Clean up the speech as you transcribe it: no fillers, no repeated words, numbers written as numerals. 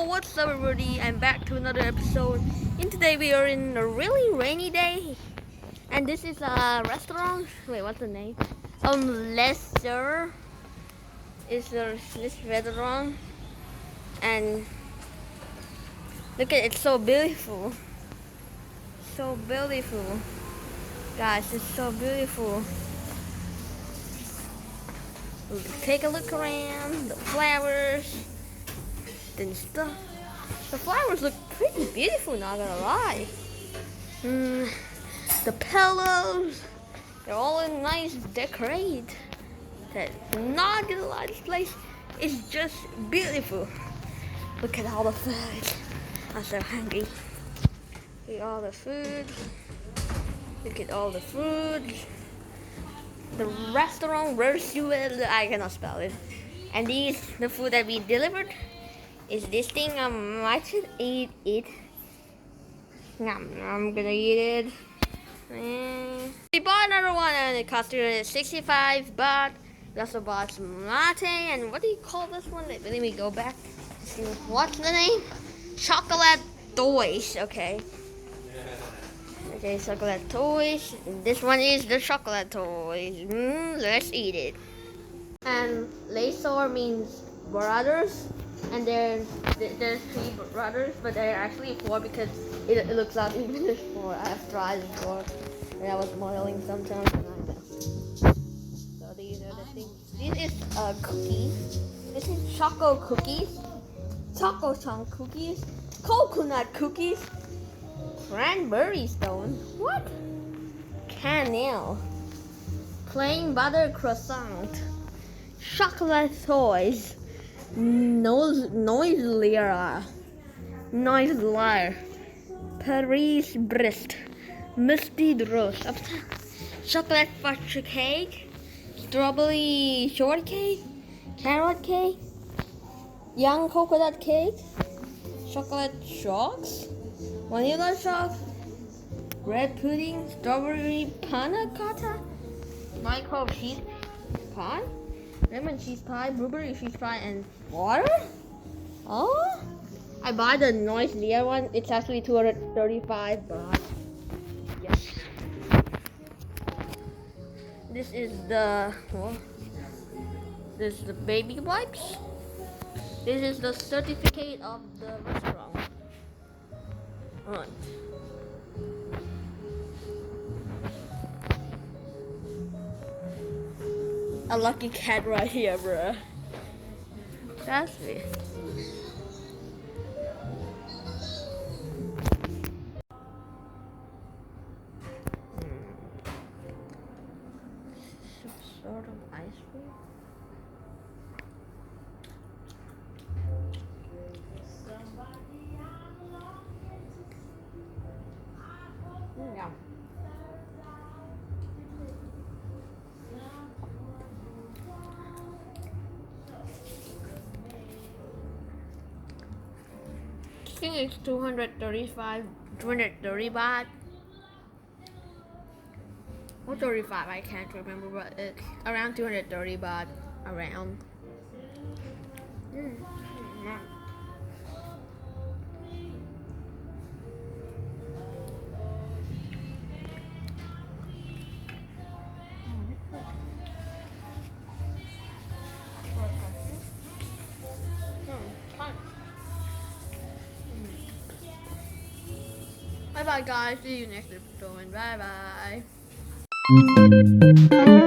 what's up everybody? I'm back to another episode. And today we are in a really rainy day. And this is a restaurant. Wait, what's the name? Les Soeurs is this restaurant. And look at it, it's so beautiful. So beautiful. Guys, it's so beautiful. Take a look around, the flowers, and stuff. The flowers look pretty beautiful, not gonna lie. The pillows, they're all in nice decorate. Not gonna lie, this place is just beautiful. Look at all the food. I'm so hungry. Look at all the food. Look at all the food. The restaurant Versuel, I cannot spell it. And the food that we delivered is this thing. I should eat it. I'm gonna eat it. We bought another one and it cost 65 baht. We also bought some latte and what do you call this one? Let me go back to see what's the name. Chocolate toys. Okay, chocolate toys. This one is the chocolate toys. Let's eat it. And Les Soeurs means brothers, and there's 3 brothers, but there are actually 4 because it looks like even there's 4. I have tried before, and I was modeling sometimes. And I know. So these are the things. This is cookies. This is choco cookies, choco chunk cookies, coconut cookies. Cranberry stone. What? Cannelle. Plain butter croissant. Chocolate toys. Noiselier. Paris Brest. Misty Rose. Chocolate fudge cake. Strawberry shortcake. Carrot cake. Young coconut cake. Chocolate shocks. Vanilla shock, red pudding, strawberry panna cotta, micro cheese pie, lemon cheese pie, blueberry cheese pie, and water. Oh, I bought the noiselier one. It's actually 235 baht. Yes. This is the baby wipes. This is the certificate of the restaurant. A lucky cat right here, bruh. That's me. Some sort of ice cream. Yum. I think it's 230 baht. Or 35, I can't remember, but it's around 230 baht. Around. Bye bye guys, see you next episode and bye bye.